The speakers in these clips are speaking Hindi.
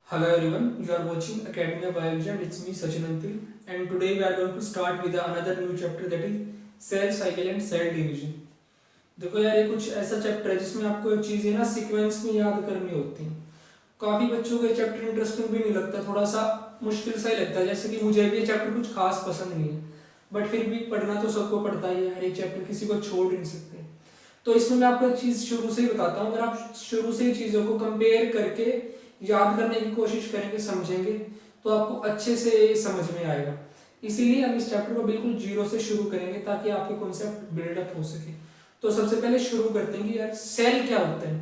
Hello everyone, you are watching Academy of Biology and it's me Sachin Antil, and today we are going to start with another new chapter, that is cell cycle and cell division. देखो यार, ये कुछ ऐसा चैप्टर है जिसमें आपको एक चीज़ है ना सीक्वेंस में याद करनी होती है। काफ़ी बच्चों को ये चैप्टर इंटरेस्टिंग भी नहीं लगता, थोड़ा सा मुश्किल सा ही लगता है। जैसे कि मुझे भी ये चैप्टर कुछ खास पसंद नहीं है, बट फिर भी पढ़ना तो सबको पड़ता ही है यार, ये चैप्टर किसी को छोड़ नहीं सकते। तो इसमें मैं आपको एक चीज़ शुरू से ही बताता हूँ, अगर आप शुरू से ही चीज़ों को कंपेयर करके याद करने की कोशिश करेंगे, समझेंगे, तो आपको अच्छे से समझ में आएगा। इसीलिए हम इस चैप्टर को बिल्कुल जीरो से शुरू करेंगे ताकि आपके कॉन्सेप्ट बिल्डअप हो सके। तो सबसे पहले शुरू करते हैं कि यार सेल क्या होता है।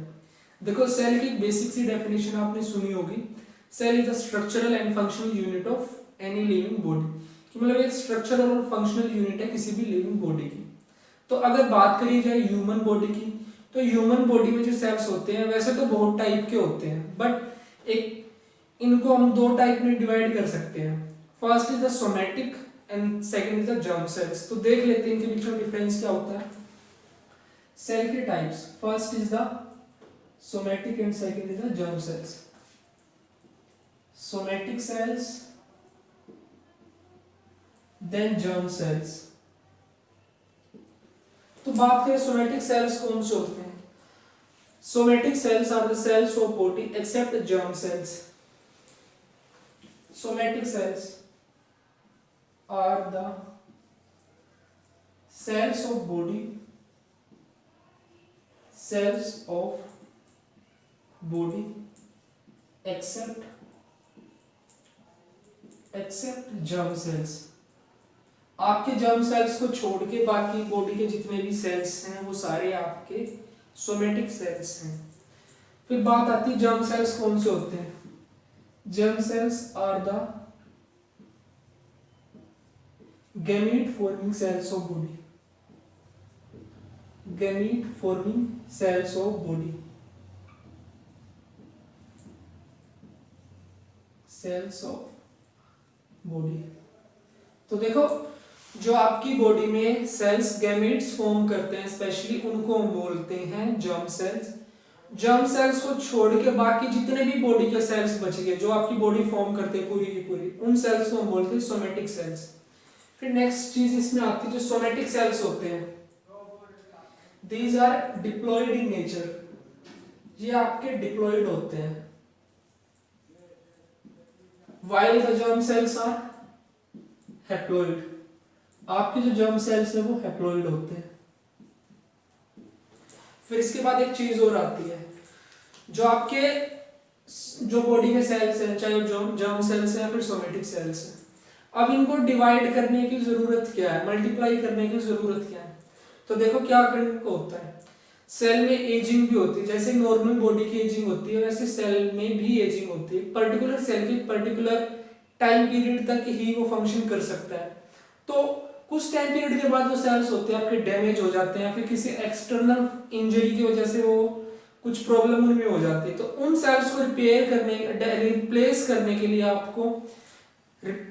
देखो, सेल की बेसिक सी डेफिनेशन आपने सुनी होगी। Cell is the structural and functional unit of any living body. मतलब एक स्ट्रक्चरल और फंक्शनल यूनिट है किसी भी लिविंग बॉडी की। तो अगर बात करी जाए ह्यूमन बॉडी की, तो ह्यूमन बॉडी में जो सेल्स होते हैं वैसे तो बहुत टाइप के होते हैं, बट एक इनको हम दो टाइप में डिवाइड कर सकते हैं। First is the somatic and second is the germ cells. तो देख लेते हैं इनके बीच में डिफरेंस क्या होता है। सेल के types, first is the somatic and second is the germ cells. Somatic cells, then germ cells. तो बात करें सोमैटिक सेल्स कौन से होते हैं। Somatic cells are the cells of body except germ cells. Somatic cells are the cells of body except germ cells। आपके जर्म सेल्स को छोड़ के बाकी बॉडी के जितने भी सेल्स हैं वो सारे आपके सोमैटिक सेल्स हैं। फिर बात आती है जर्म सेल्स कौन से होते हैं। Germ cells are the gamete forming cells of body। gamete forming cells of body। cells of body। तो देखो, जो आपकी बॉडी में सेल्स गैमेट्स फॉर्म करते हैं स्पेशली, उनको हम बोलते हैं जर्म सेल्स। जर्म सेल्स को छोड़ के बाकी जितने भी बॉडी के सेल्स बच गए जो आपकी बॉडी फॉर्म करते हैं पूरी की पूरी, उन सेल्स को हम बोलते हैं सोमैटिक सेल्स। फिर नेक्स्ट चीज इसमें आती है जो सोमैटिक सेल्स होते हैं, these are diploid in nature. ये आपके डिप्लॉयड होते हैं, while the germ cells are haploid। आपके जो जर्म सेल्स है वो हैप्लॉइड होते हैं। फिर इसके बाद एक चीज और आती है, जो आपके जो बॉडी के सेल्स हैं, चाहे जर्म सेल्स हैं या फिर सोमैटिक सेल्स हैं, अब इनको डिवाइड करने की जरूरत क्या है, मल्टीप्लाई करने की जरूरत क्या है। तो देखो क्या करने को होता है, सेल में एजिंग भी होती है। जैसे नॉर्मल बॉडी की एजिंग होती है वैसे सेल में भी एजिंग होती है। पर्टिकुलर सेल की पर्टिकुलर टाइम पीरियड तक ही वो फंक्शन कर सकता है। तो कुछ टाइम पीरियड के बाद वो सेल्स होते हैं आपके डैमेज हो जाते हैं, फिर किसी एक्सटर्नल इंजरी की वजह से वो कुछ प्रॉब्लम उनमें हो जाती है। तो उन सेल्स को रिप्लेस करने के लिए आपको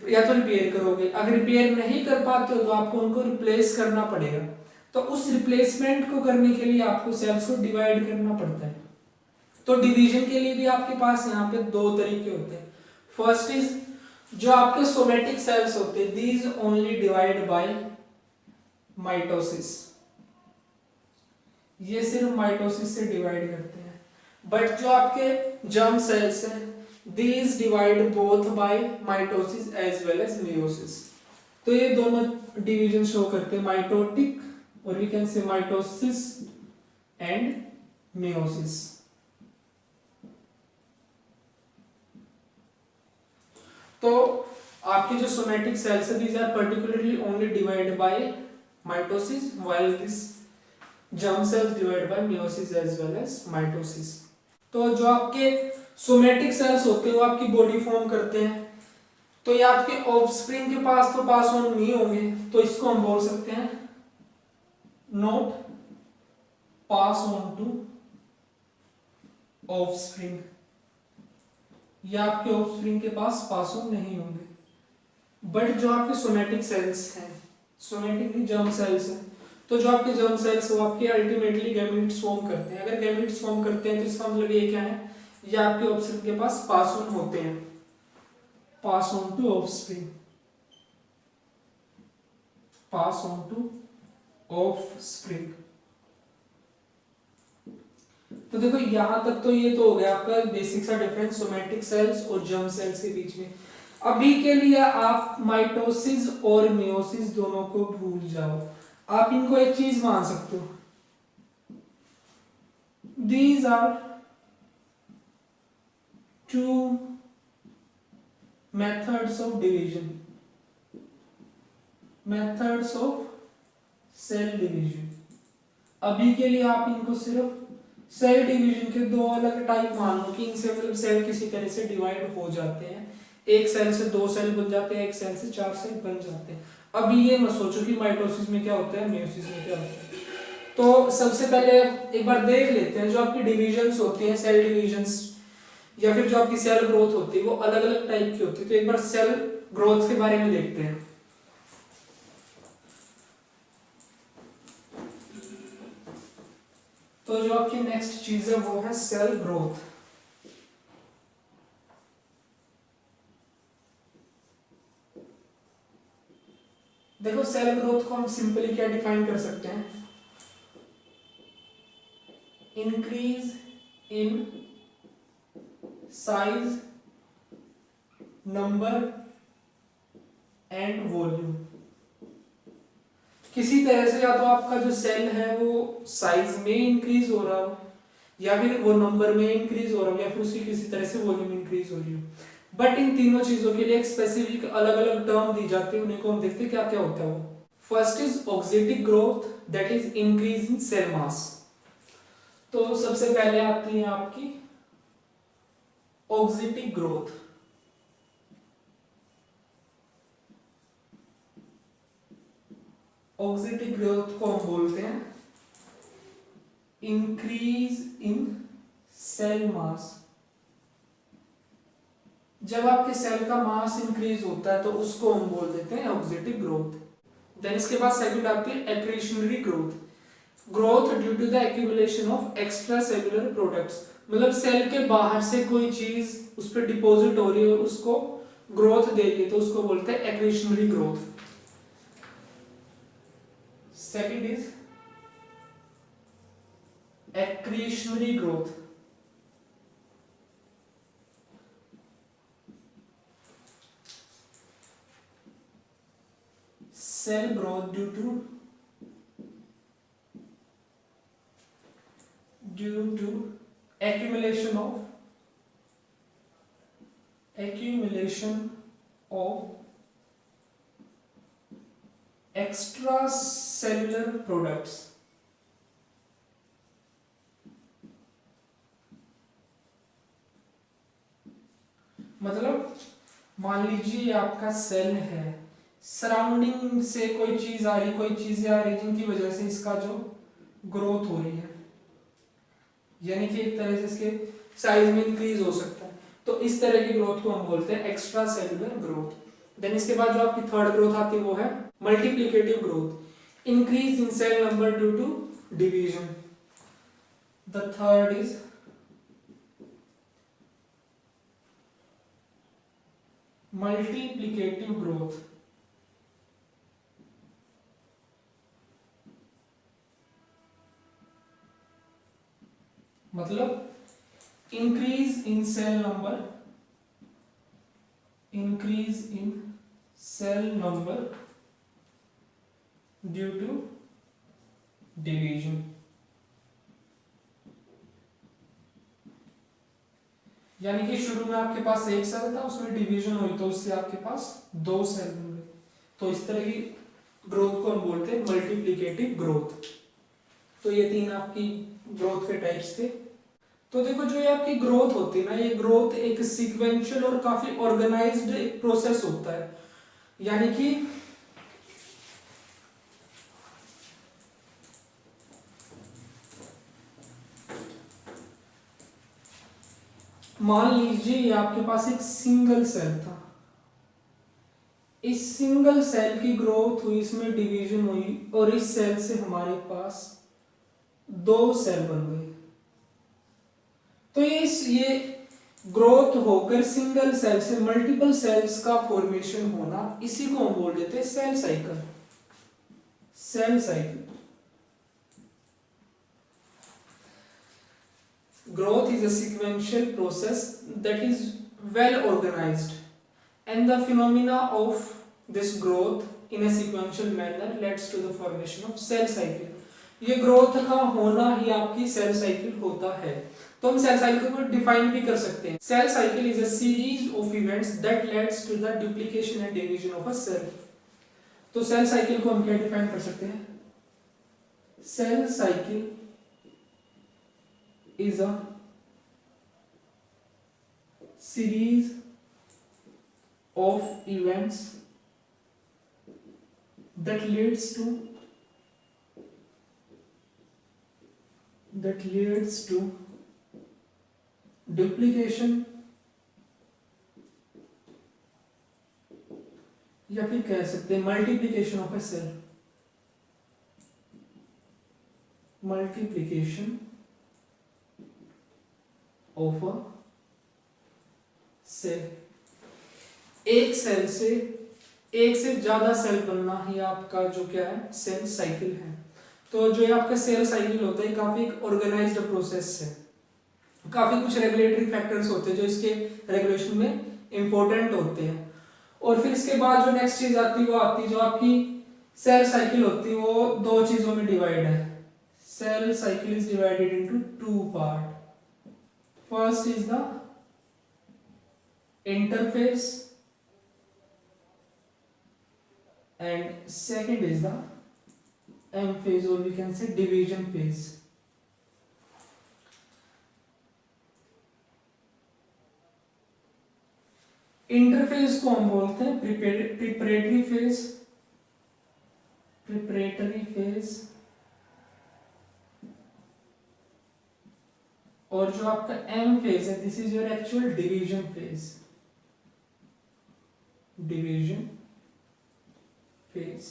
या तो रिपेयर करोगे, अगर रिपेयर नहीं कर पाते हो तो आपको उनको रिप्लेस करना पड़ेगा। तो उस रिप्लेसमेंट को करने के लिए आपको सेल्स को डिवाइड करना पड़ता है। तो डिवीजन के लिए भी आपके पास यहाँ पे दो तरीके होते हैं। फर्स्ट इज जो आपके सोमैटिक सेल्स होते हैं, these only divide by mitosis. ये सिर्फ माइटोसिस से डिवाइड करते हैं। बट जो आपके जर्म सेल्स हैं, these divide both by mitosis as well as meiosis। तो ये दोनों डिवीजन शो करते हैं, माइटोटिक और we can say mitosis and meiosis. तो आपके जो सोमैटिक सेल्स है, these are particularly only divided by mitosis while this germ cells divide by meiosis as well as mitosis। तो जो आपके सोमैटिक सेल्स होते हैं वो आपकी बॉडी फॉर्म करते हैं, तो ये आपके ऑफस्प्रिंग के पास तो पास ऑन नहीं होंगे, तो इसको हम बोल सकते हैं not pass on to offspring. ये आपके ऑफस्प्रिंग के पास ऑन नहीं होंगे। बट जो आपके सोमैटिक सेल्स हैं, सोमैटिक जर्म सेल्स हैं, तो जो आपके जर्म सेल्स वो आपके अल्टीमेटली गैमेट्स फॉर्म करते हैं। अगर गैमेट्स फॉर्म करते हैं तो इसका मतलब ये क्या है, ये आपके ऑफस्प्रिंग के पास पास ऑन होते हैं, pass on to offspring, pass on to offspring. तो देखो यहां तक तो ये तो हो गया आपका बेसिक सा डिफरेंस सोमेटिक सेल्स और जर्म सेल्स के बीच में। अभी के लिए आप माइटोसिस और मियोसिस दोनों को भूल जाओ, आप इनको एक चीज मान सकते हो, these are two methods of division, methods of cell division. अभी के लिए आप इनको सिर्फ सेल डिवीजन के दो अलग टाइप मान लो कि इनसे मतलब सेल किसी तरह से डिवाइड हो जाते हैं, एक सेल से दो सेल बन जाते हैं, एक सेल से चार सेल बन जाते हैं। अभी ये मत सोचो कि माइटोसिस में क्या होता है, मेयोसिस में क्या होता है। तो सबसे पहले एक बार देख लेते हैं जो आपकी डिविजन्स होती हैं, सेल डिविजन्स या फिर जो आपकी सेल ग्रोथ होती है वो अलग अलग टाइप की होती है। तो एक बार सेल ग्रोथ के बारे में देखते हैं। तो जो आपकी नेक्स्ट चीज है वो है सेल ग्रोथ। देखो सेल ग्रोथ को हम सिंपली क्या डिफाइन कर सकते हैं, increase in size, number and volume. किसी तरह से या तो आपका जो सेल है वो साइज में इंक्रीज हो रहा हो, या फिर वो नंबर में इंक्रीज हो रहा हो, या फिर उसकी किसी तरह से वॉल्यूम इंक्रीज हो रही हो। बट इन तीनों चीजों के लिए एक स्पेसिफिक अलग अलग टर्म दी जाती है, उन्हीं को हम देखते हैं क्या क्या होता है वो। First is auxetic growth, that is increase in cell mass. तो सबसे पहले आती है आपकी ऑक्सीटिक ग्रोथ। ऑक्सीटिक ग्रोथ को हम बोलते हैं इंक्रीज इन सेल मास। जब आपके सेल का मास इंक्रीज होता है तो उसको हम बोल देते हैं ऑक्सीटिक ग्रोथ। देन इसके बाद सेकंड आती है accretionary growth, growth due to the accumulation of extra cellular products. मतलब सेल के बाहर से कोई चीज उस पर डिपॉजिट हो रही है और उसको ग्रोथ दे रही है, तो उसको बोलते हैं accretionary growth. Second is accretionary growth, cell growth due to accumulation of extracellular products। मतलब मान लीजिए आपका सेल है, सराउंडिंग से कोई चीज आ रही, कोई चीजें आ रही जिनकी वजह से इसका जो ग्रोथ हो रही है, यानी कि एक तरह से इसके साइज में इंक्रीज हो सकता है, तो इस तरह की ग्रोथ को हम बोलते हैं एक्स्ट्रा सेलुलर ग्रोथ। देन इसके बाद जो आपकी थर्ड ग्रोथ आती है वो है multiplicative growth, increase in cell number due to division. The third is multiplicative growth. मतलब increase in cell number, increase in cell number due to division. यानी कि शुरू में आपके पास एक सेल था, उसमें डिवीजन हुई तो उससे आपके पास दो सेल बन गए, तो इस तरह की ग्रोथ को हम बोलते हैं मल्टीप्लिकेटिव ग्रोथ। तो ये तीन आपकी ग्रोथ के टाइप्स थे। तो देखो जो ये आपकी ग्रोथ होती है ना, ये ग्रोथ एक सीक्वेंशियल और काफी ऑर्गेनाइज्ड एक प्रोसेस होता है। यानी कि मान लीजिए ये आपके पास एक सिंगल सेल था, इस सिंगल सेल की ग्रोथ हुई, इसमें डिवीजन हुई और इस सेल से हमारे पास दो सेल बन गए। तो ये ग्रोथ होकर सिंगल सेल से मल्टीपल सेल्स का फॉर्मेशन होना, इसी को हम बोल देते हैं cell cycle. Cell cycle. Growth is a sequential process that is well organized, and the phenomena of this growth in a sequential manner leads to the formation of cell cycle. ये ग्रोथ का होना ही आपकी सेल साइकिल होता है। तो हम सेल साइकिल को डिफाइन भी कर सकते हैं। Cell cycle is a series of events that leads to the duplication and division of a cell. तो सेल साइकिल को हम क्या डिफाइन कर सकते हैं? Cell cycle is a series of events that leads to duplication या फिर कह सकते हैं multiplication of a cell. Multiplication of a cell. एक सेल से एक से ज्यादा सेल बनना ही आपका जो क्या है सेल साइकिल है। तो जो ये आपका सेल साइकिल होता है काफी एक ऑर्गेनाइज्ड प्रोसेस है। काफी कुछ रेगुलेटरी फैक्टर्स होते हैं जो इसके रेगुलेशन में इंपॉर्टेंट होते हैं। और फिर इसके बाद जो नेक्स्ट चीज आती है वो आती है जो आपकी सेल साइकिल होती है वो दो चीजों में डिवाइड है। Cell cycle is divided into two part. First is the interphase and second is the M phase or we can say division phase. Interphase को हम बोलते हैं प्रिपरेटरी फेज। प्रिपरेटरी फेज और जो आपका एम फेज है this is your actual division phase. Division phase.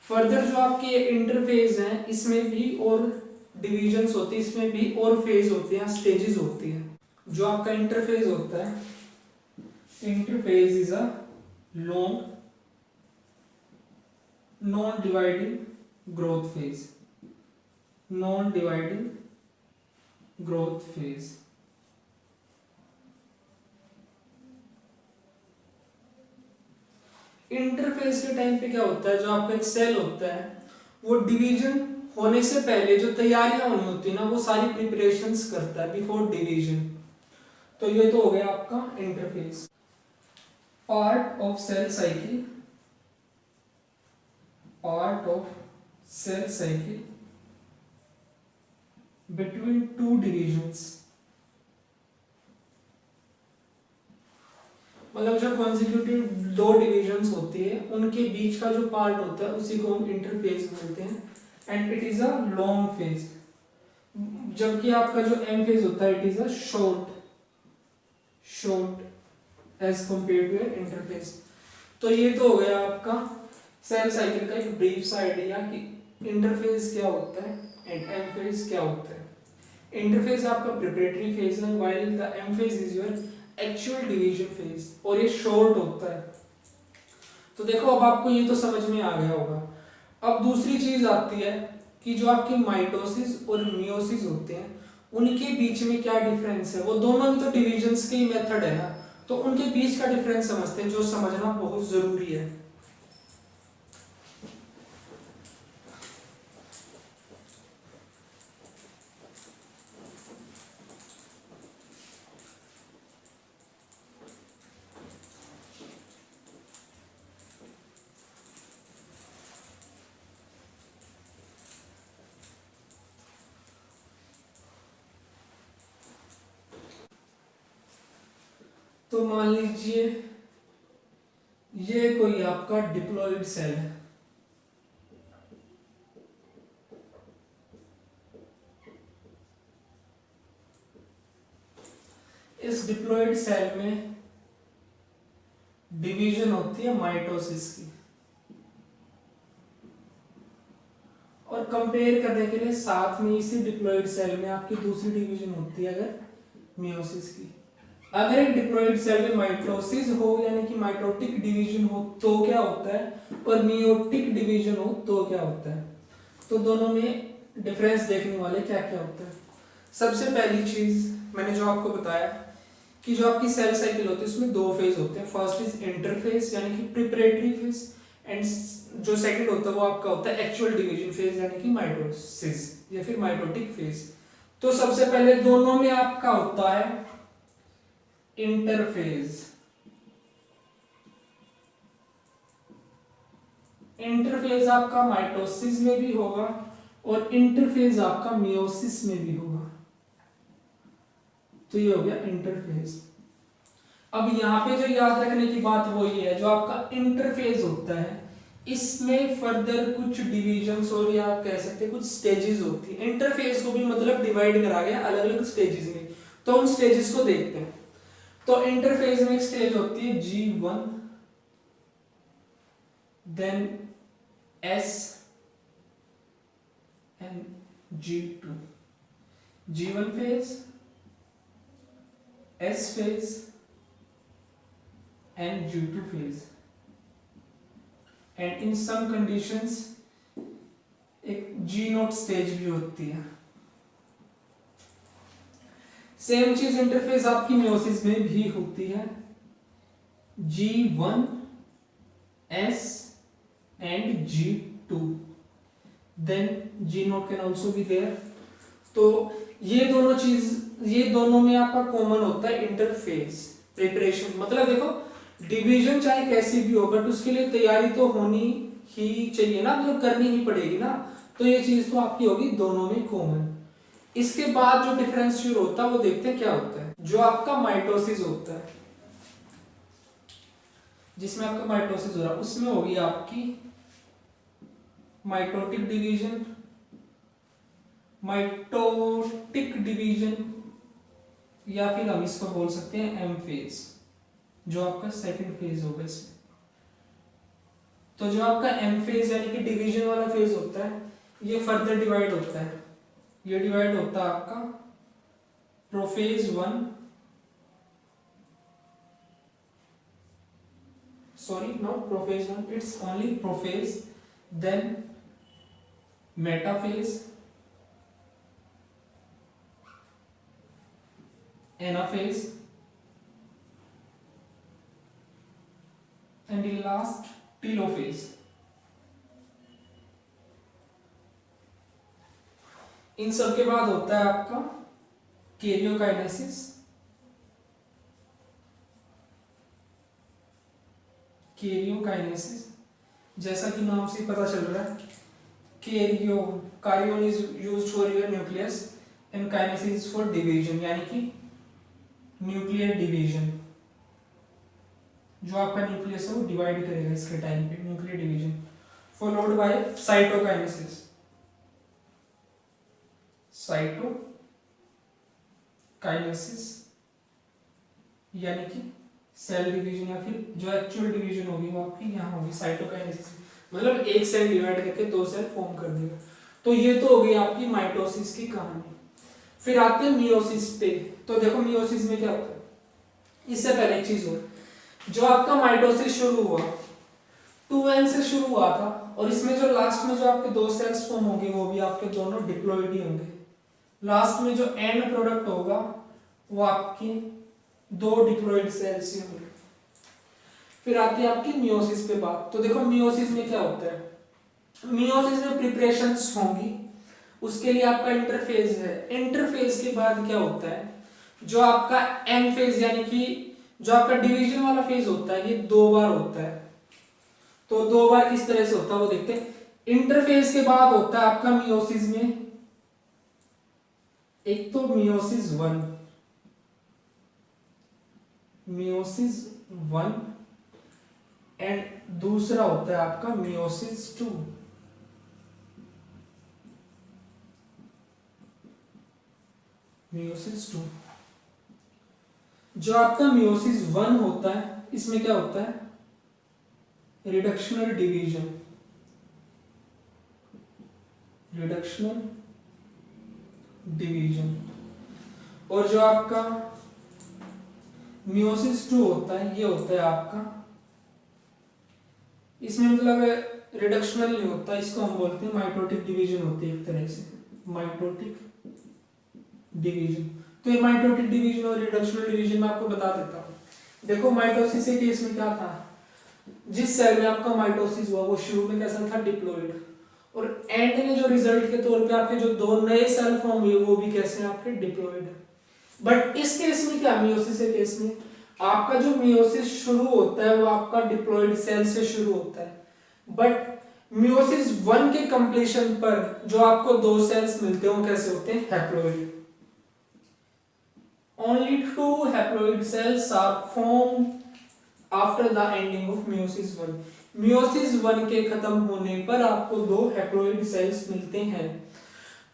Further जो आपके इंटरफेज हैं इसमें भी और डिवीजन्स होती है, इसमें भी और फेज होते हैं, स्टेजेस होती हैं। जो आपका इंटरफेज होता है, interphase is a long non dividing growth phase. Non dividing growth phase. Interphase के टाइम पे क्या होता है जो आपका एक सेल होता है वो डिवीजन होने से पहले जो तैयारियां होनी होती है ना वो सारी प्रिपरेशंस करता है बिफोर डिवीजन। तो ये तो हो गया आपका interphase. Part of cell cycle. Part of cell cycle between two divisions। मतलब जो कॉन्जिक्यूटिव दो डिविजन्स होती है उनके बीच का जो पार्ट होता है उसी को हम इंटरफेज बोलते हैं and it is a long phase. जबकि आपका जो एम फेज होता है it is a short as compare to interphase. तो ये तो हो गया आपका सेल साइकिल का एक ब्रीफ सा आइडिया कि इंटरफेज क्या होता है एंड एम फेज क्या होता है। इंटरफेज आपका प्रिपरेटरी फेज है while the M phase is your actual division phase और ये शॉर्ट होता है। तो देखो अब आपको ये तो समझ में आ गया होगा। अब दूसरी चीज आती है कि जो आपकी माइटोसिस और मियोसिस होते हैं उनके बीच में क्या डिफरेंस है। वो दोनों भी तो डिविजन्स के ही मेथड है ना, तो उनके बीच का डिफरेंस समझते हैं जो समझना बहुत जरूरी है। तो मान लीजिए ये कोई आपका डिप्लॉइड सेल है। इस डिप्लॉइड सेल में डिवीजन होती है माइटोसिस की और कंपेयर करने के लिए साथ में इसी डिप्लॉइड सेल में आपकी दूसरी डिवीजन होती है अगर मियोसिस की। अगर एक डिप्लॉइड सेल में माइटोसिस हो यानी कि माइटोटिक डिवीजन हो तो क्या होता है, और मियोटिक डिवीजन हो तो क्या होता है। तो दोनों में डिफरेंस देखने वाले क्या क्या होता है। सबसे पहली चीज मैंने जो आपको बताया कि जो आपकी सेल साइकिल होती है उसमें दो फेज होते हैं। फर्स्ट इज इंटरफेज यानी कि प्रिपरेटरी फेज, एंड जो सेकंड होता है वो आपका होता है एक्चुअल डिवीजन फेज यानी कि माइटोसिस या फिर माइटोटिक फेज। तो सबसे पहले दोनों में आपका होता है इंटरफेज। इंटरफेज आपका माइटोसिस में भी होगा और इंटरफेज आपका मियोसिस में भी होगा। तो ये हो गया इंटरफेज। अब यहां पे जो याद रखने की बात वो ये है, जो आपका इंटरफेज होता है इसमें फर्दर कुछ डिविजन्स और या आप कह सकते हैं कुछ स्टेजेस होती है। इंटरफेज को भी मतलब डिवाइड करा गया अलग अलग स्टेजेस में, तो उन स्टेजेस को देखते हैं। तो इंटरफेज में एक स्टेज होती है G1, then S and G2। G1 phase, S phase and G2 phase, and in some conditions एक G0 स्टेज भी होती है। सेम चीज इंटरफेस आपकी मियोसिस में भी होती है, G1 S and G2, then G0 can also be there। तो ये दोनों में आपका कॉमन होता है इंटरफेस प्रिपरेशन। मतलब देखो डिवीजन चाहे कैसी भी हो बट उसके लिए तैयारी तो होनी ही चाहिए ना, मतलब करनी ही पड़ेगी ना। तो ये चीज तो आपकी होगी दोनों में कॉमन। इसके बाद जो डिफरेंस शुरू होता है वो देखते हैं क्या होता है। जो आपका माइटोसिस होता है, जिसमें आपका माइटोसिस हो रहा है उसमें होगी आपकी माइटोटिक डिवीजन, माइटोटिक डिवीजन, या फिर हम इसको बोल सकते हैं एम फेज, जो आपका सेकंड फेज होगा इसमें। तो जो आपका एम फेज यानी कि डिवीजन वाला फेज होता है ये फर्दर डिवाइड होता है। ये डिवाइड होता है आपका prophase 1, sorry not prophase 1, it's only prophase, then metaphase, anaphase, and the last telophase। इन सब के बाद होता है आपका कैरियोकाइनेसिस। कैरियोकाइनेसिस जैसा कि नाम से पता चल रहा है, karyon is used for your nucleus and kinesis for division, यानी कि न्यूक्लियर डिवीजन। जो आपका न्यूक्लियस है वो डिवाइड करेगा इसके टाइम पे, nuclear division, followed by cytokinesis. Cytokinesis यानी कि सेल डिवीजन, या फिर जो एक्चुअल डिवीजन होगी वो आपकी यहाँ होगी साइटोकाइनेसिस। मतलब एक सेल डिवाइड करके दो सेल फॉर्म कर देगा। तो ये तो हो गई आपकी माइटोसिस की कहानी। फिर आते हैं मियोसिस पे। तो देखो मियोसिस में क्या होता है, इससे पहले एक चीज हो, जो आपका माइटोसिस शुरू हुआ 2n से शुरू हुआ था, और इसमें जो लास्ट में जो आपके दो सेल्स फॉर्म होंगे वो भी आपके दोनों डिप्लॉइड ही होंगे। लास्ट में जो एंड प्रोडक्ट होगा वो आपकी दो डिप्लॉइड सेल्स ही होंगे। फिर आती है आपकी मियोसिस पे बात। तो देखो मियोसिस में क्या होता है, मियोसिस में प्रिपरेशंस होंगी, उसके लिए आपका इंटरफेज है। इंटरफेज के बाद क्या होता है, जो आपका एम फेज यानी कि जो आपका डिवीजन वाला फेज होता है ये दो बार होता है। तो दो बार किस तरह से होता है वो देखते हैं। इंटरफेज के बाद होता है आपका मियोसिस में एक तो मियोसिस 1 एंड दूसरा होता है आपका मियोसिस 2। मियोसिस 2 जो आपका मियोसिस 1 होता है इसमें क्या होता है, रिडक्शनल डिवीजन। Reductional division. और जो आपका मियोसिस 2 होता है ये होता है आपका, इसमें मतलब रिडक्शनल नहीं होता, इसको हम बोलते हैं माइटोटिक डिवीजन होती है एक तरह से, माइटोटिक डिवीजन। तो ये माइटोटिक डिवीजन और रिडक्शनल डिवीजन मैं आपको बता देता हूँ। देखो माइटोसिस के केस में क्या था, जिस सेल में आपका माइटोसिस हुआ वो शुरू में कैसा था, डिप्लॉइड, और एंड में जो रिजल्ट के तौर पे आपके जो दो नए सेल फॉर्म हुए वो भी कैसे हैं आपके, डिप्लॉइड। बट इस केस में क्या, मियोसिस के केस में आपका जो मियोसिस शुरू होता है वो आपका डिप्लॉइड सेल से शुरू होता है, बट मियोसिस 1 के कंप्लीशन पर जो आपको दो सेल्स मिलते हैं वो कैसे होते हैं, haploid. Only two haploid cells are formed after the ending of meiosis 1. meiosis 1 के खत्म होने पर आपको दो हैप्लॉइड सेल्स मिलते हैं।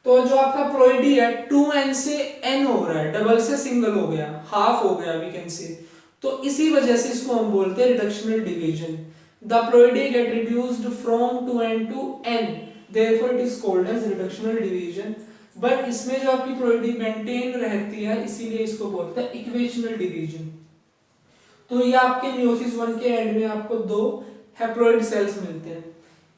तो जो आपका प्लॉइडी है 2n से n हो रहा है, डबल से सिंगल हो गया, हाफ हो गया वी कैन से, तो इसी वजह से इसको हम बोलते हैं reductional division. The ploidy gate reduced from 2n to n, therefore it is called as reductional division। But इसमें जो आपकी प्लॉइडी मेंटेन रहती है इसीलिए इसको बोलते हैं इक्वेशनल डिवीजन। तो ये आपके मियोसिस 1 के एंड में आपको दो हैप्लॉइड सेल्स मिलते हैं।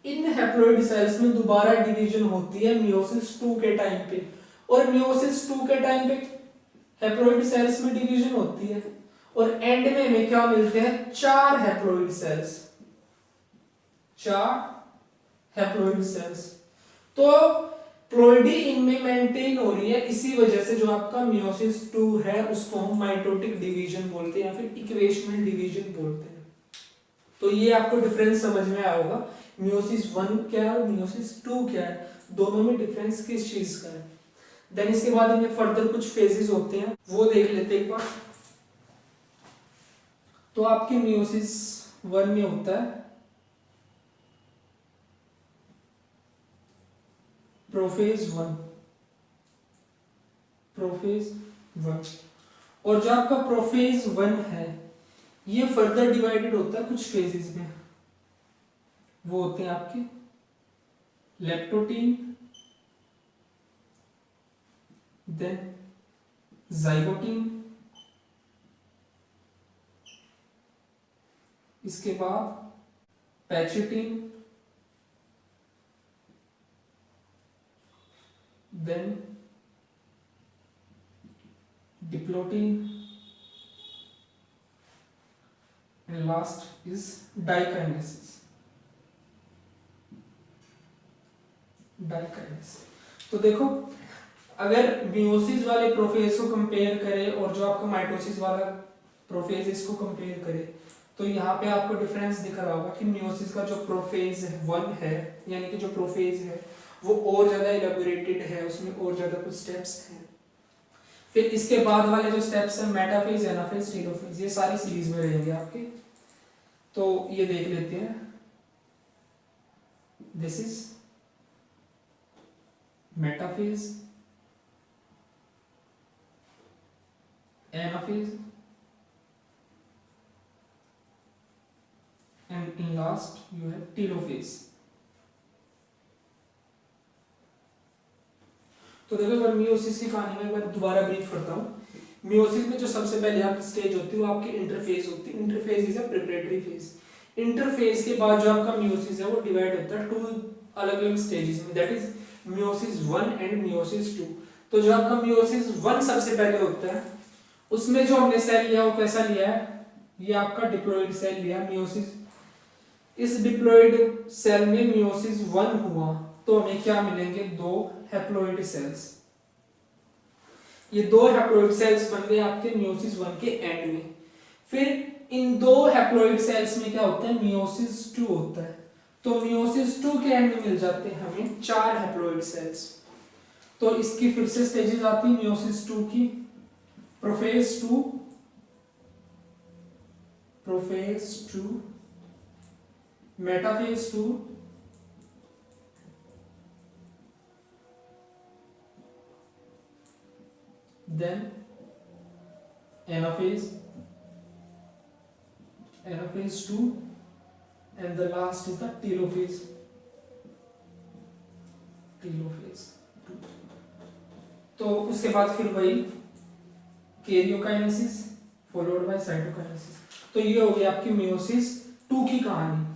इन हैप्लॉइड सेल्स में दोबारा डिवीजन होती है मियोसिस 2 के टाइम पे, और मियोसिस 2 के टाइम पे हैप्लॉइड सेल्स में डिवीजन होती है, और एंड में हमें क्या मिलते हैं, चार हैप्लॉइड सेल्स, चार हैप्लॉइड सेल्स। तो प्लॉइडी इनमें मेंटेन हो रही है, इसी वजह से जो आपका मियोसिस 2 है उसको हम माइटोटिक डिवीजन बोलते हैं या फिर इक्वेशनल डिवीजन बोलते हैं। तो ये आपको डिफरेंस समझ में आया होगा, मियोसिस 1 क्या है और मियोसिस 2 क्या है, दोनों में डिफरेंस किस चीज का है। देन इसके बाद हमें फर्दर कुछ फेजेस होते हैं वो देख लेते हैं एक बार। तो आपके मियोसिस 1 में होता है प्रोफेज 1, प्रोफेज 1, और जो आपका प्रोफेज 1 है ये फर्दर डिवाइडेड होता है कुछ फेजेस में, वो होते हैं आपके लेप्टोटीन, देन जाइगोटीन, इसके बाद pachytene, then diplotene, and last is dikinesis, dikinesis। तो देखो अगर मियोसिस वाले प्रोफेज को कंपेयर करें और जो आपका माइटोसिस वाला प्रोफेज इसको कंपेयर करें तो यहाँ पे आपको डिफरेंस दिख रहा होगा कि मियोसिस का जो प्रोफेज 1 है यानी कि जो प्रोफेज है वो और ज्यादा इलेबोरेटेड है, उसमें और ज्यादा कुछ स्टेप्स हैं। फिर इसके बाद वाले जो स्टेप्स हैं मेटाफेज, एनाफेज, टेलोफेज, ये सारी सीरीज में रहेंगे आपके। तो ये देख लेते हैं, this is metaphase, anaphase, and in last you have telophase। तो देखो अगर मियोसिस की कहानी में एक बार दोबारा ब्रीफ करता हूँ। मियोसिस में जो सबसे पहले आपकी स्टेज होती है वो आपकी इंटरफेज होती है। Interphase is a preparatory phase. Interphase के बाद जो आपका मियोसिस है वो डिवाइड होता है टू अलग अलग स्टेजेस में, that is meiosis 1 and meiosis 2। तो जो आपका मियोसिस 1 सबसे पहले होता है उसमें जो हमने सेल लिया वो कैसा लिया है, ये आपका डिप्लॉइड सेल लिया मियोसिस। इस डिप्लॉइड सेल में मियोसिस 1 हुआ तो हमें क्या मिलेंगे, दो हैप्लॉइड सेल्स। ये दो हैप्लॉइड सेल्स बन गए आपके मियोसिस 1 के एंड में। फिर इन दो हैप्लॉइड सेल्स में क्या होता है, मियोसिस 2 होता है। तो मियोसिस 2 के एंड में मिल जाते हैं हमें चार हैप्लॉइड सेल्स। तो इसकी फिर से स्टेजेस आती है मियोसिस 2 की, prophase 2, prophase 2, metaphase 2, then anaphase, anaphase 2, and the last is the telophase। Telophase. तो उसके बाद फिर वही कैरियोकाइनेसिस फॉलोड बाय साइटोकाइनेसिस। तो ये हो गई आपकी मियोसिस 2 की कहानी।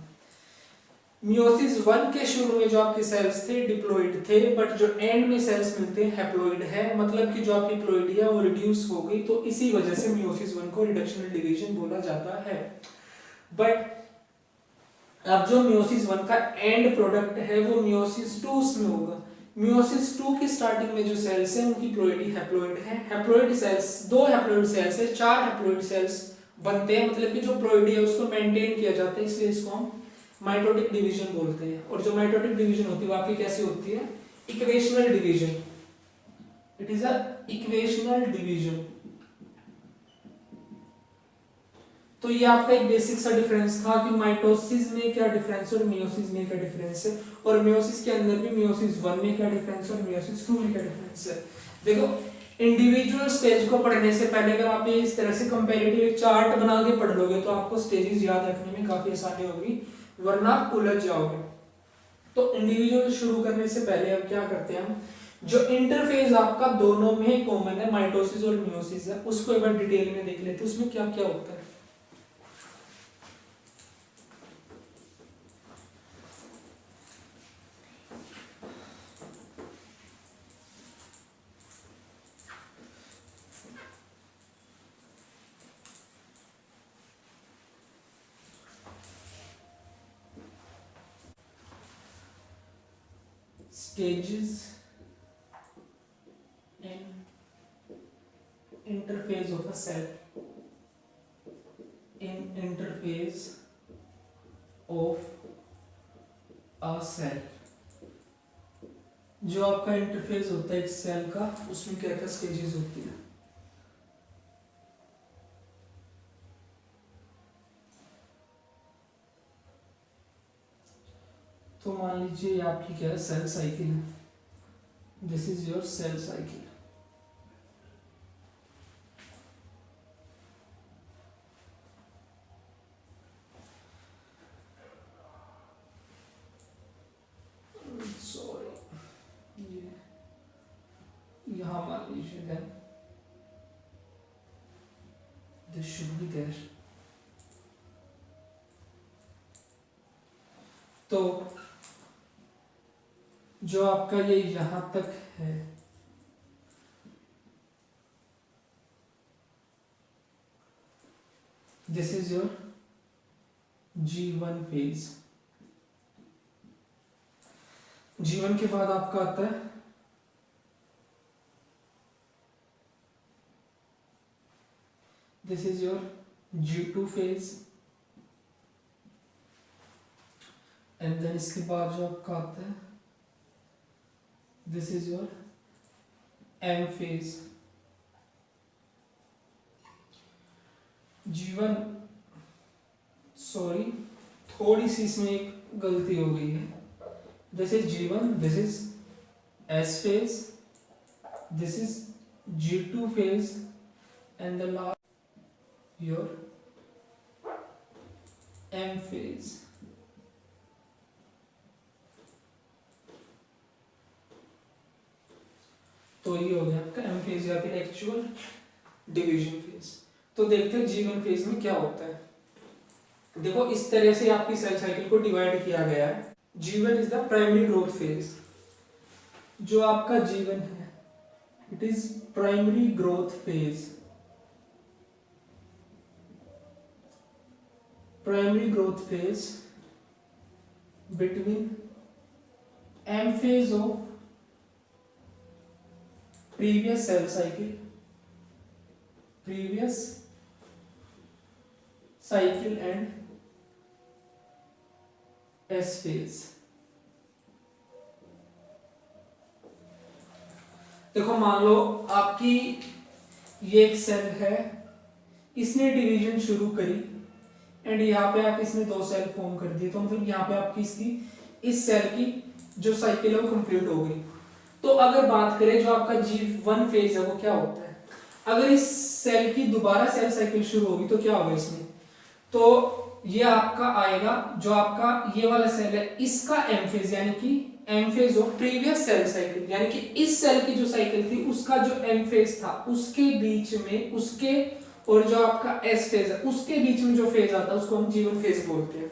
मियोसिस 1 के शुरू में जो आपके सेल्स थे डिप्लॉइड थे, बट जो एंड में सेल्स मिलते हैं हैप्लॉइड है, मतलब कि जो आपकी प्लॉइडी है वो रिड्यूस हो गई, तो इसी वजह से मियोसिस 1 को रिडक्शनल डिवीजन बोला जाता है। बट अब जो मियोसिस 1 का एंड प्रोडक्ट है वो मियोसिस 2 में होगा। मियोसिस 2 की स्टार्टिंग में जो सेल्स हैं उनकी प्लॉइडी हैप्लॉइड है। हैप्लॉइड सेल्स, 2 हैप्लॉइड सेल्स है, 4 हैप्लॉइड सेल्स बनते हैं, मतलब कि जो प्लॉइडी है उसको मेंटेन किया जाता है, इसलिए इसको हम माइटोटिक डिवीजन बोलते हैं। और जो माइटोटिक डिवीजन होती है वो आपकी कैसी होती है? Equational division. It is a equational division. तो ये आपका एक बेसिक सा डिफरेंस था कि माइटोसिस में क्या डिफरेंस और मियोसिस में क्या डिफरेंस है, और मियोसिस के अंदर भी मियोसिस 1 में क्या डिफरेंस और मियोसिस 2 में क्या डिफरेंस है। देखो, इंडिविजुअल स्टेज को पढ़ने से पहले अगर आप ये इस तरह से कंपैरेटिव एक चार्ट बना के पढ़ लोगे तो आपको स्टेजेस याद रखने में काफी आसानी होगी, वरना आप उलझ जाओगे। तो इंडिविजुअल शुरू करने से पहले अब क्या करते हैं हम, जो इंटरफेस आपका दोनों में कॉमन है, माइटोसिस और मियोसिस है, उसको एक बार डिटेल में देख लेते हैं उसमें क्या क्या होता है। Stages in interface of a cell. In interface of a cell, जो आपका इंटरफेस होता है एक सेल का, उसमें क्या क्या स्टेजेस होती है। तो मान लीजिए आपकी क्या है, सेल साइकिल है। This is your cell cycle. Sorry, ये यहां मान लीजिए, then this should be there. तो जो आपका ये यहां तक है, this is your G1 phase. G1 के बाद आपका आता है this is your G2 phase, and then इसके बाद जो आपका आता है this is your M phase. G1, sorry थोड़ी सी इसमें एक गलती हो गई है। This is G1, this is S phase, this is G2 phase, and the last your M phase. तो ये हो गया आपका M फेज या फिर एक्चुअल डिवीजन फेज। तो देखते हैं G1 फेज में क्या होता है। देखो, इस तरह से आपकी सेल साइकिल को डिवाइड किया गया है। G1 is the primary growth phase. जो आपका G1 है, it is primary growth phase. Primary growth phase between M phase of previous cell cycle, previous cycle and S phase। देखो, मान लो आपकी ये एक सेल है, इसने डिवीजन शुरू करी, एंड यहाँ पे आप इसने 2 सेल फॉर्म कर दिए, तो मतलब यहाँ पे आपकी इसकी इस सेल की जो साइकिल है वो कंप्लीट हो गई। तो अगर बात करें जो आपका G1 फेज है वो क्या होता है, अगर इस सेल की दोबारा सेल साइकिल शुरू होगी तो क्या होगा इसमें, तो ये आपका आएगा जो आपका ये वाला सेल है इसका M फेज, यानी कि M phase of previous cell cycle, यानी कि इस सेल की जो साइकिल थी उसका जो एम फेज था उसके बीच में, उसके और जो आपका एस फेज है उसके बीच में जो फेज आता है उसको हम G1 फेज बोलते हैं।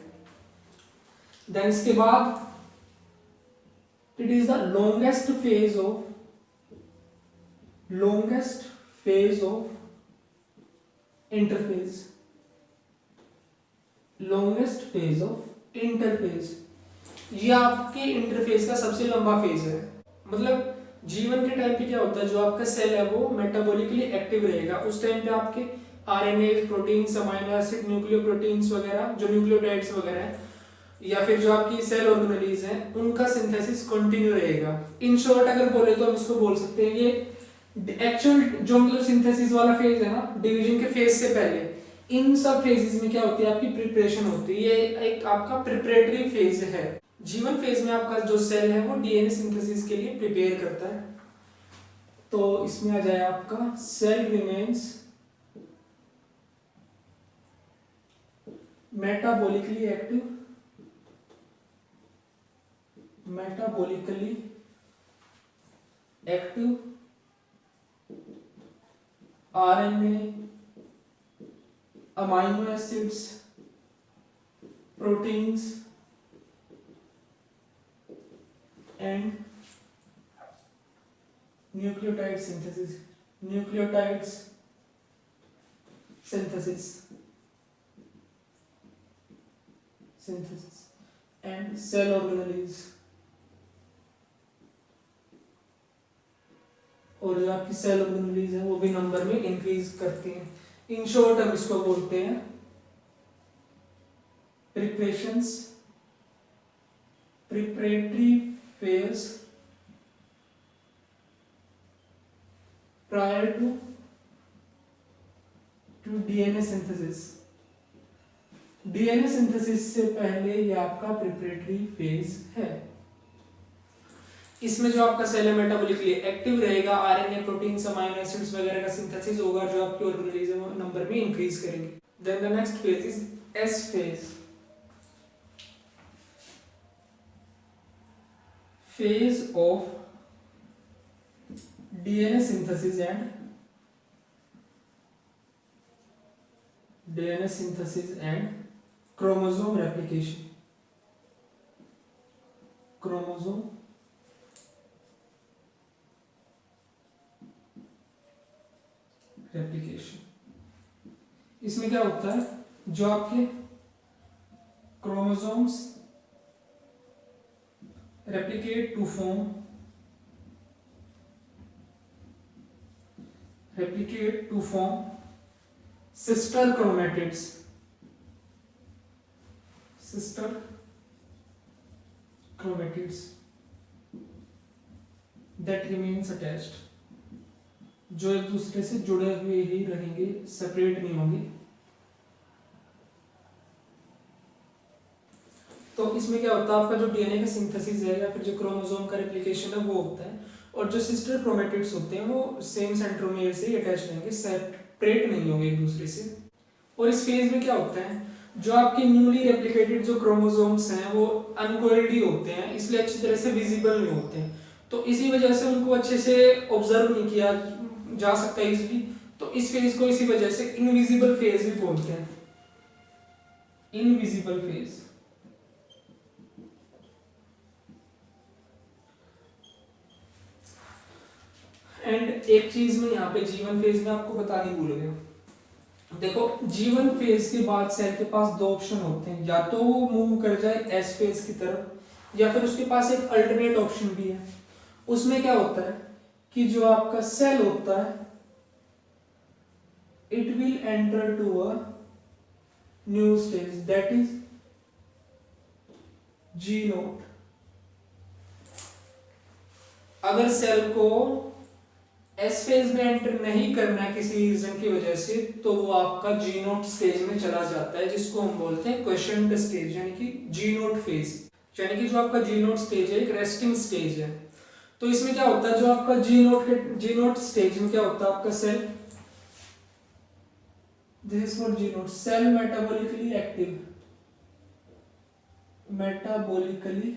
देन इसके बाद it is the longest phase of interphase, longest phase of interphase, ये आपके इंटरफेस का सबसे लंबा फेज है। मतलब जीवन के टाइम पे क्या होता है, जो आपका सेल है वो मेटाबॉलिकली एक्टिव रहेगा। उस टाइम पे आपके RNA, proteins, amino acid, nucleoproteins वगैरह, जो न्यूक्लियोटाइड्स वगैरह है, या फिर जो आपकी सेल ऑर्गेनेलीज हैं, उनका सिंथेसिस कंटिन्यू रहेगा। इन शॉर्ट अगर बोले तो हम इसको बोल सकते हैं, ये एक्चुअल जो मतलब सिंथेसिस वाला फेज है ना, डिवीजन के फेज से पहले, इन सब फेजेस में क्या होती है, आपकी प्रिपरेशन होती है। ये एक आपका प्रिपरेटरी फेज है। जीवन फेज में आपका जो सेल है वो डीएनए सिंथेसिस के लिए प्रिपेयर करता है। तो इसमें आ जाए आपका cell remains metabolically active, RNA, amino acids, proteins and nucleotide synthesis and cell organelles, और जो आपकी सेल ऑर्गेनेलीज है वो भी नंबर में इंक्रीज करती हैं। इन शॉर्ट हम इसको बोलते हैं preparatory phase prior to DNA synthesis. DNA synthesis से पहले ये आपका प्रिपरेटरी फेज है। इसमें जो आपका सेल है मेटाबॉलिकली एक्टिव रहेगा, आरएनए, प्रोटीन्स, अमीनो एसिड्स वगैरह का सिंथेसिस होगा, जो आपकी ऑर्गेनेलीज है वो नंबर में इंक्रीज करेंगे। Then the next phase is S phase, phase of DNA synthesis and chromosome replication. इसमें क्या होता है, जो आपके chromosomes replicate to form sister chromatids that remains attached, जो एक दूसरे से जुड़े हुए ही रहेंगे, सेपरेट नहीं होंगे। तो इसमें क्या होता है, आपका जो डीएनए का सिंथेसिस है या फिर जो क्रोमोसोम का रेप्लिकेशन है वो होता है, और जो सिस्टर क्रोमेटिड्स होते हैं वो सेम सेंट्रोमियर से ही अटैच रहेंगे, सेपरेट नहीं होंगे एक दूसरे से। और इस फेज में क्या होता है, जो आपके न्यूली रेप्लिकेटेड जो क्रोमोसोम्स हैं वो अनकोइल्ड ही होते हैं, इसलिए अच्छी तरह से विजिबल नहीं होते हैं। तो इसी वजह से उनको अच्छे से ऑब्जर्व नहीं किया जा सकता इजीली। तो इस फेज को इसी वजह से इनविजिबल फेज भी बोलते हैं, इनविजिबल फेज। एंड एक चीज में यहाँ पे जीवन फेज में आपको बतानी भूल गया, देखो जीवन फेज के बाद सेल के पास दो ऑप्शन होते हैं, या तो वो मूव कर जाए एस फेज की तरफ, या फिर उसके पास एक अल्टरनेट ऑप्शन भी है। उसमें क्या होता है कि जो आपका सेल होता है it will enter to a new stage, that is G naught. अगर सेल को एस फेज में एंटर नहीं करना किसी रीजन की वजह से, तो वो आपका जी नोट स्टेज में चला जाता है, जिसको हम बोलते हैं क्वेश्चन स्टेज, यानी कि जी नोट फेज। यानी कि जो आपका जी नोट स्टेज है एक रेस्टिंग स्टेज है। तो इसमें क्या होता है, जो आपका जी नोट स्टेज में क्या होता है, आपका cell, this is for G naught, cell metabolically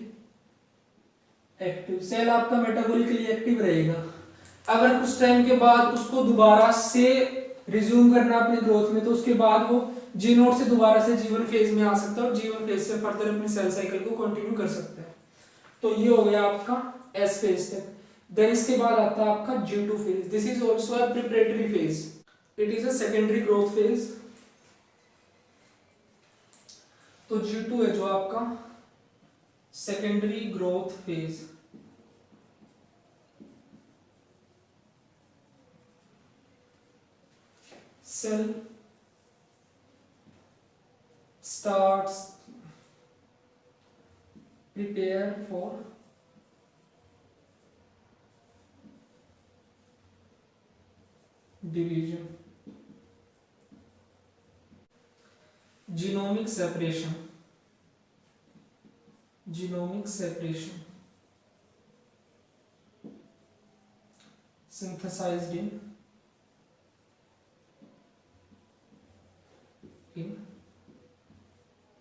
active cell आपका मेटाबॉलिकली एक्टिव रहेगा। अगर कुछ टाइम के बाद उसको दोबारा से रिज्यूम करना अपनी ग्रोथ में, तो उसके बाद वो जी नोट से दोबारा से जीवन फेज में आ सकता है और जीवन फेज से फर्दर अपनी सेल साइकिल को कंटिन्यू कर सकता है। तो ये हो गया आपका एस फेज तक। देन इसके बाद आता है आपका G2 phase. This is also a preparatory phase, it is a secondary growth phase. तो G2 है जो आपका secondary growth phase. Cell starts prepare for division. Genomic separation. Genomic separation. Synthesized in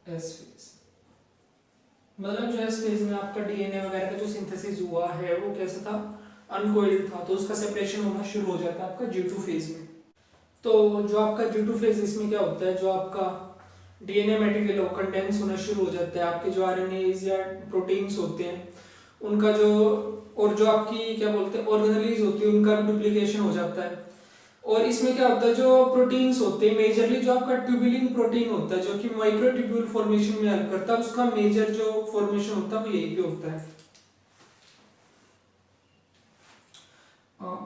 S phase. मतलब जो एस फेज में आपका डीएनए वगैरह का जो सिंथेसिस हुआ है वो कैसा था, अनकोइल्ड था, तो उसका सेपरेशन होना शुरू हो जाता है आपका G2 फेज में। तो जो आपका G2 फेज इसमें क्या होता है, जो आपका डीएनए मटेरियल कंडेंस होना शुरू हो जाता है, आपके जो आरएनएज या प्रोटीन्स होते हैं उनका जो, और जो आपकी क्या बोलते हैं ऑर्गेनेलीज होती है उनका भी डुप्लीकेशन हो जाता है। और इसमें क्या होता है, जो प्रोटीन्स होते हैं मेजरली जो आपका ट्यूबुलिन प्रोटीन होता है जो कि माइक्रोट्यूब्यूल फॉर्मेशन में हेल्प करता है, उसका मेजर जो फॉर्मेशन होता है वो यहीं पे होता है।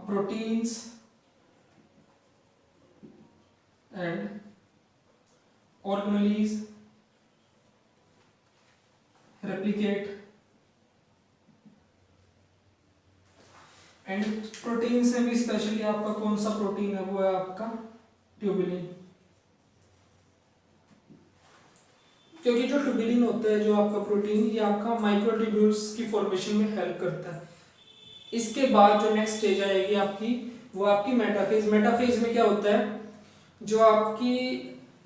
Proteins and organelles replicate and protein से भी स्पेशली आपका कौन सा प्रोटीन है, वो है आपका ट्यूबुलिन। क्योंकि जो ट्यूबुलिन होता है जो आपका प्रोटीन, ये आपका माइक्रोट्यूब्यूल्स की फॉर्मेशन में हेल्प करता है। इसके बाद जो नेक्स्ट स्टेज आएगी आपकी, वो आपकी मेटाफेज। मेटाफेज में क्या होता है, जो आपकी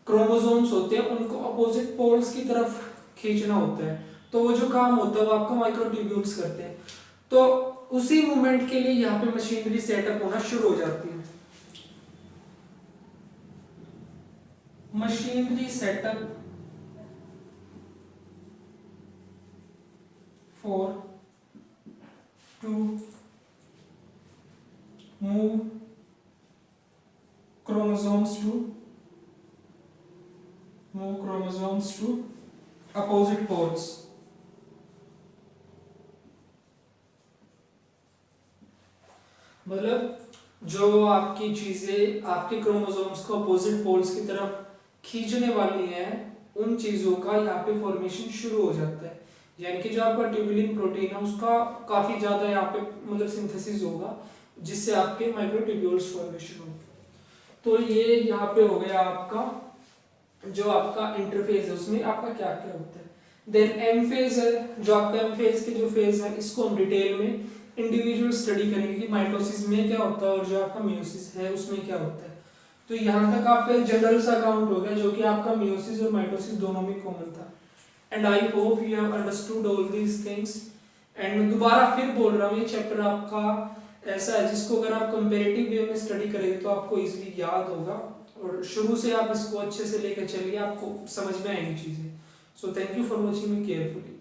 क्रोमोसोम्स होते हैं उनको अपोजिट पोल्स की तरफ खींचना होता है, तो वो जो काम होता है वो आपका माइक्रोट्यूब्यूल्स करते हैं। तो उसी मूवमेंट के लिए यहाँ पे मशीनरी सेटअप होना शुरू हो जाती है। Machinery setup for to move chromosomes to opposite poles। मतलब जो आपकी चीजें आपके क्रोमोसोम्स को अपोजिट पोल्स की तरफ खींचने वाली हैं, उन चीजों का यहाँ पे फॉर्मेशन शुरू हो जाता है। यानी कि जो आपका ट्यूबुलिन प्रोटीन है उसका काफी ज्यादा यहाँ पे मतलब सिंथेसिस होगा, जिससे आपके माइक्रोट्यूब्यूल्स फॉर्मेशन होगी। तो ये यहाँ पे हो गया आपका जो आपका इंटरफेज है, उसमें आपका क्या क्या होता है। देन एम फेज है, जो आपका एम फेज के जो फेज है इसको हम डिटेल में इंडिविजुअल स्टडी करेंगे कि माइटोसिस में क्या होता है और जो आपका मियोसिस है उसमें क्या होता है। तो यहाँ तक आपका एक जनरल सा काउंट हो गया जो कि आपका मियोसिस और माइटोसिस दोनों में कॉमन था। And I hope you have understood all these things. And दोबारा फिर बोल रहा हूँ, ये चैप्टर आपका ऐसा है जिसको अगर आप कंपेरेटिव वे में स्टडी करेंगे तो आपको इजीली याद होगा, और शुरू से आप इसको अच्छे से लेकर चलिए, आपको समझ में आएंगी चीजें। So thank you for watching me carefully.